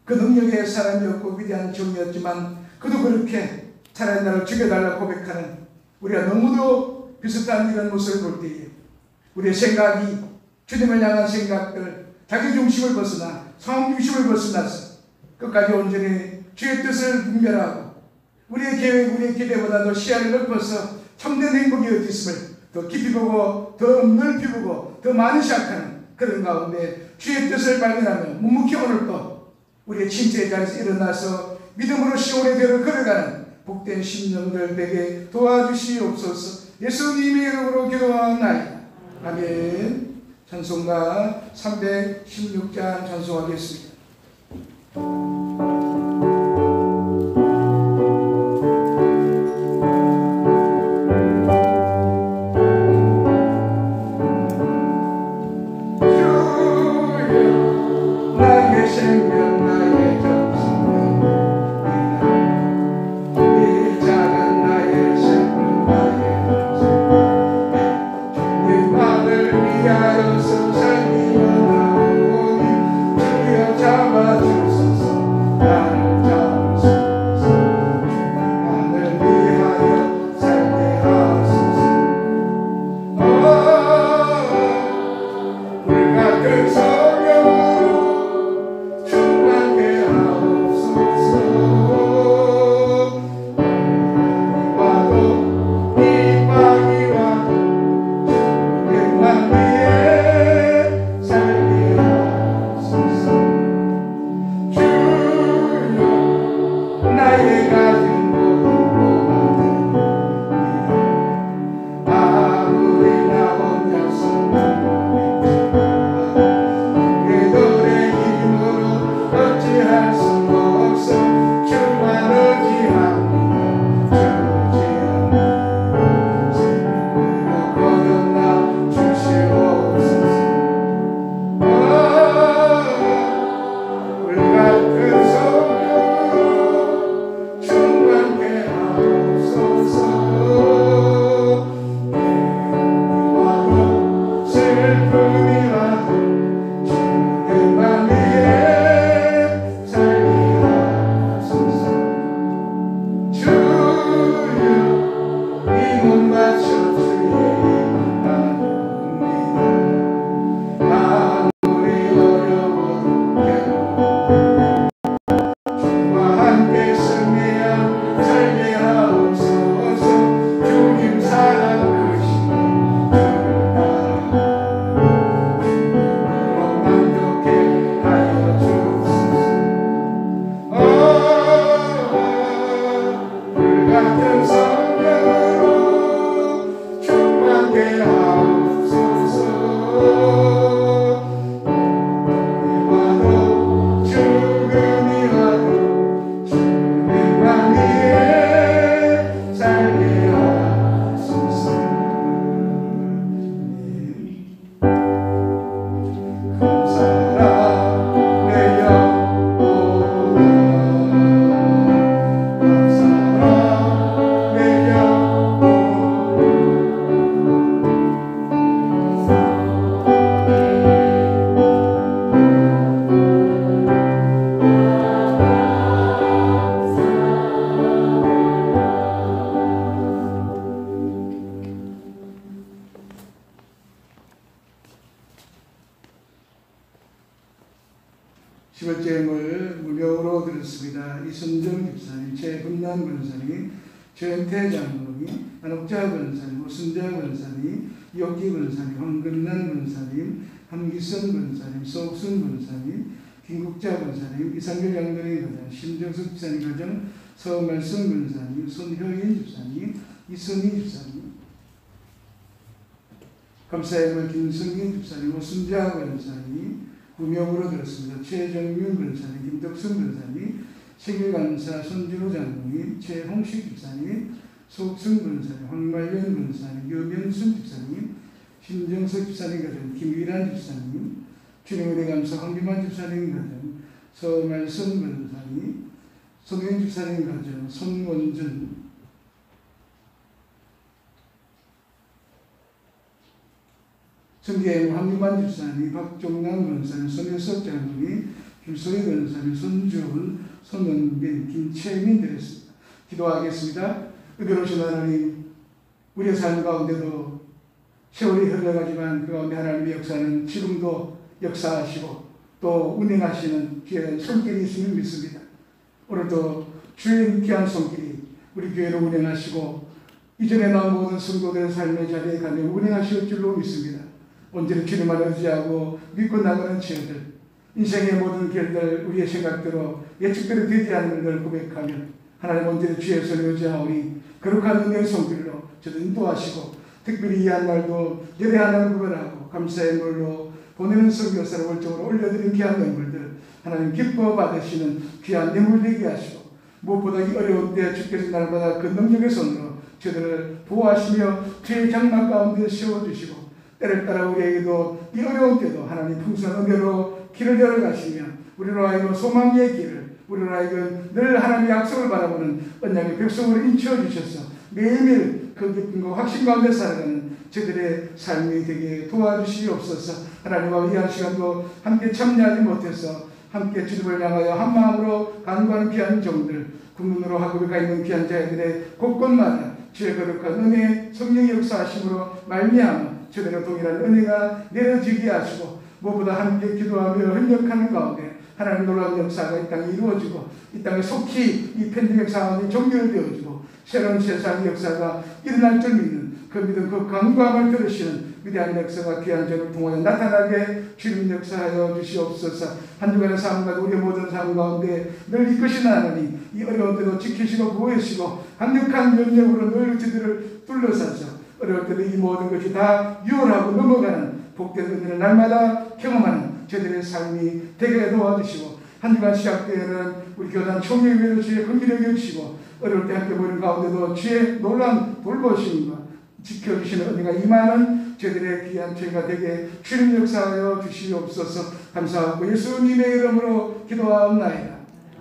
그 능력의 사람이었고 위대한 종이었지만 그도 그렇게 차라리 나를 죽여달라고 고백하는 우리가 너무도 비슷한 이런 모습을 볼 때에 우리의 생각이 주님을 향한 생각들, 자기 중심을 벗어나 상황 중심을 벗어나서 끝까지 온전히 주의 뜻을 분별하고 우리의 계획, 우리의 기대보다도 시야를 넓어서 참된 행복이 어디 있음을 더 깊이 보고 더 넓이 보고 더 많이 생각하는 그런 가운데 주의 뜻을 발견하며 묵묵히 오늘도 우리의 침체의 자리에서 일어나서 믿음으로 시온의 대로 걸어가는 복된 심령들 되게 도와주시옵소서. 예수님의 이름으로 기도하나이다. 아멘. 찬송가 316장 찬송하겠습니다. 10월제임을 무료로 드렸습니다. 이선정 집사님, 최분남 권사님, 최은태 장로님, 안옥자 권사님, 오순자 권사님, 이옥기 권사님, 황근난 권사님, 함기선 권사님, 소옥순 권사님, 김국자 권사님, 이상길 장로님 가정, 심정숙 집사님 가정, 서말성 권사님, 손효인 집사님, 이선희 집사님, 감사의 김성긴 집사님, 오순자 권사님, 구명으로 들었습니다. 최정윤 권사님, 김덕순 권사님, 세계감사 손진호 장로님, 최홍식 집사님, 소옥순 권사님, 황말년 권사님, 유명순 집사님, 신정석 집사님 가정, 김위란 집사님, 주님의 감사 황기만 집사님 가정, 서말선 권사님, 송현 집사님 가정, 손원준, 성계의 황유만 집사님, 박종남 권사님, 손혜석 장로님, 김소희 권사님, 손주훈, 손은빈, 김채민 되었습니다. 기도하겠습니다. 은혜로우신 하나님, 우리의 삶 가운데도 세월이 흘러가지만 그 가운데 하나님의 역사는 지금도 역사하시고 또 운행하시는 귀한 손길이 있음을 믿습니다. 오늘도 주의 귀한 손길이 우리 교회로 운행하시고 이전에 나온 모든 성도들의 삶의 자리에 가며 운행하실 줄로 믿습니다. 언제나 주님만 의지하고 믿고 나가는 죄들, 인생의 모든 길들, 우리의 생각대로 예측대로 되지 않는 것을 고백하며 하나님 언제나 주의 손에 의지하오니 거룩한 은혜의 손길로 저도 인도하시고 특별히 이 한 날도 예배 하나를 구별하고 감사의 물로 보내는 선교사를 월적으로 올려드린 귀한 뇌물들 하나님 기뻐 받으시는 귀한 뇌물 되게 하시고 무엇보다 이 어려운 때 주께서 날마다 그 능력의 손으로 저들을 보호하시며 죄의 장막 가운데 세워주시고 때를 따라 우리에게도 이 어려운 때도 하나님 풍성한 은혜로 길을 열어가시며 우리로 하여금 소망의 길을 우리로 하여금 늘 하나님의 약속을 바라보는 언약의 백성으로 인치어주셔서 매일매일 그 기쁨과 확신 가운데 살아가는 저들의 삶이 되게 도와주시옵소서. 하나님과 이 한 시간도 함께 참여하지 못해서 함께 주님을 향하여 한 마음으로 간구하는 귀한 종들, 국문으로 학업에 가 있는 귀한 자들의 곳곳마다 주의 거룩한 은혜, 성령의 역사하심으로 말미암아 저들의 동일한 은혜가 내려지게 하시고 무엇보다 함께 기도하며 협력하는 가운데 하나님 놀라운 역사가 이 땅에 이루어지고 이 땅에 속히 이 팬데믹 상황이 종결되어지고 새로운 세상의 역사가 일어날 줄 믿는 그 믿음 그 간구함을 들으시는 위대한 역사가 귀한 저를 통하여 나타나게 주님 역사하여 주시옵소서. 한 주간의 삶과 우리의 모든 삶 가운데 늘 이끄시는 하나님 이 어려운 때도 지키시고 보호하시고 강력한 명령으로 늘 저들을 둘러싸서 어려울 때도 이 모든 것이 다 유월하고 넘어가는 복된 은혜를 날마다 경험하는 저들의 삶이 되게 도와주시고 한 주간 시작되는 우리 교단 총회의회로 주의 긍휼히 여기시고 어려울 때 함께 모이는 가운데도 주의 놀라운 돌보심과 지켜주시는 은혜가 임하는 저들의 귀한 죄가 되게 주님 역사하여 주시옵소서. 감사하고 예수님의 이름으로 기도하옵나이다.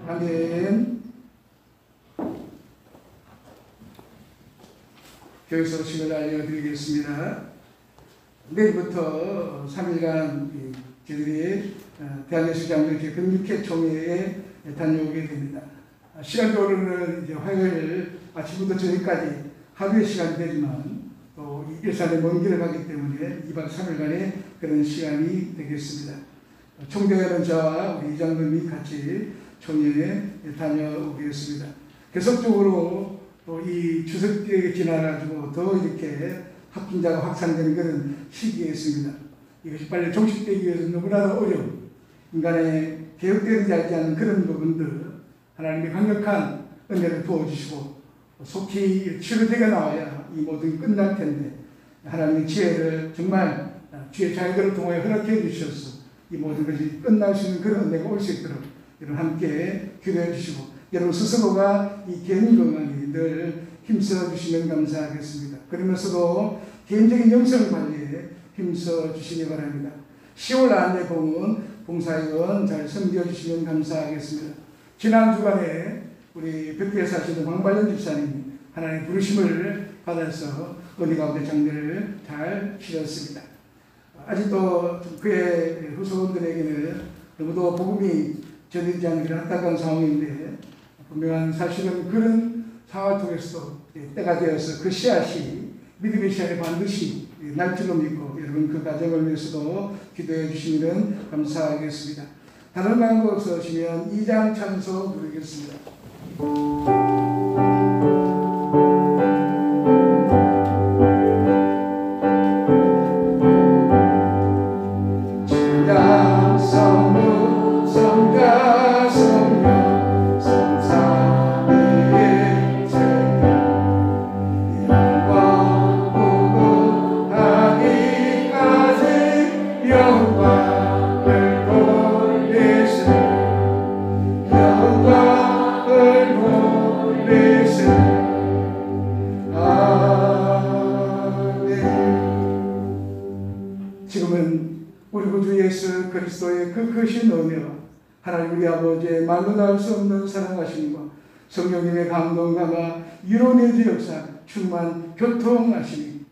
아멘. 교육 소식을 알려드리겠습니다. 내일부터 3일간 저희들이 대한예술장로회 근육회 총회에 다녀오게 됩니다. 시간적으로는 이제 화요일 아침부터 저녁까지 하루의 시간이 되지만 또 일산의 먼 길을 가기 때문에 2박 3일간의 그런 시간이 되겠습니다. 총대회는 저와 우리 이장님이 같이 총회에 다녀오겠습니다. 계속적으로 또 이 추석 때 지나가지고 더 이렇게 확진자가 확산되는 그런 시기에 있습니다. 이것이 빨리 종식되기 위해서 너무나도 어려운 인간의 개혁되지 않는 그런 부분들 하나님의 강력한 은혜를 부어주시고 속히 치료되게 나와야 이 모든 끝날 텐데 하나님의 지혜를 정말 주의 자녀들을 통해 허락해 주셔서 이 모든 것이 끝날 수 있는 그런 은혜가 올 수 있도록 여러분 함께 기도해 주시고 여러분 스스로가 이 개인 건강에 늘 힘써 주시면 감사하겠습니다. 그러면서도 개인적인 영성 관리에 힘써 주시기 바랍니다. 10월 안내 봉은 봉사위원 잘 섬겨 주시면 감사하겠습니다. 지난 주간에 우리 벽교에 사시는 황발년 집사님이 하나님의 부르심을 받아서 은혜 가운데 장례를 잘 치렀습니다. 아직도 그의 후손들에게는 너무도 복음이 전해지지 않는 그런 안타까운 상황인데 분명한 사실은 그런 상황을 통해서도 때가 되어서 그 씨앗이 믿음의 씨앗이 반드시 날 줄로 믿고 여러분 그 가정을 위해서도 기도해 주시면 감사하겠습니다. 다른 방법 없으시면 2장 찬송 부르겠습니다. 지금은 우리 구주 예수 그리스도의 그 크신 은혜와 하나님 우리 아버지의 말로 나올 수 없는 사랑하심과 성령님의 감동감화 유로내주 역사 충만 교통하심이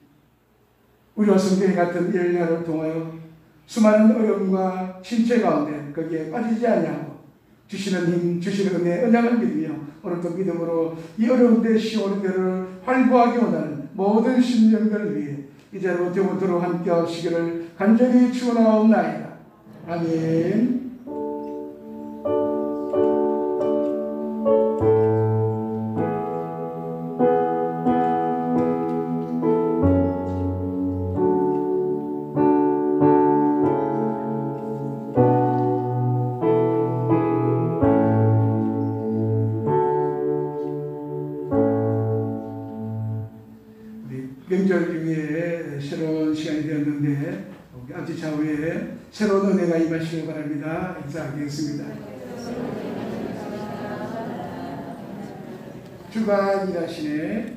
우리와 성경에 같은 1년을 통하여 수많은 어려움과 신체 가운데 거기에 빠지지 아니하고 주시는 힘, 주시는 은혜, 언약을 믿으며 오늘도 믿음으로 이 어려운 데 시오는 데를 활보하기 원하는 모든 심령들을 위해 이제부터 영원토록 함께 하시기를 간절히 축원하옵나이다. 아멘. 명절 이후에 새로운 시간이 되었는데 아버지 좌우에 새로운 은혜가 임하시길 바랍니다. 인사하겠습니다. 주가 일하시네.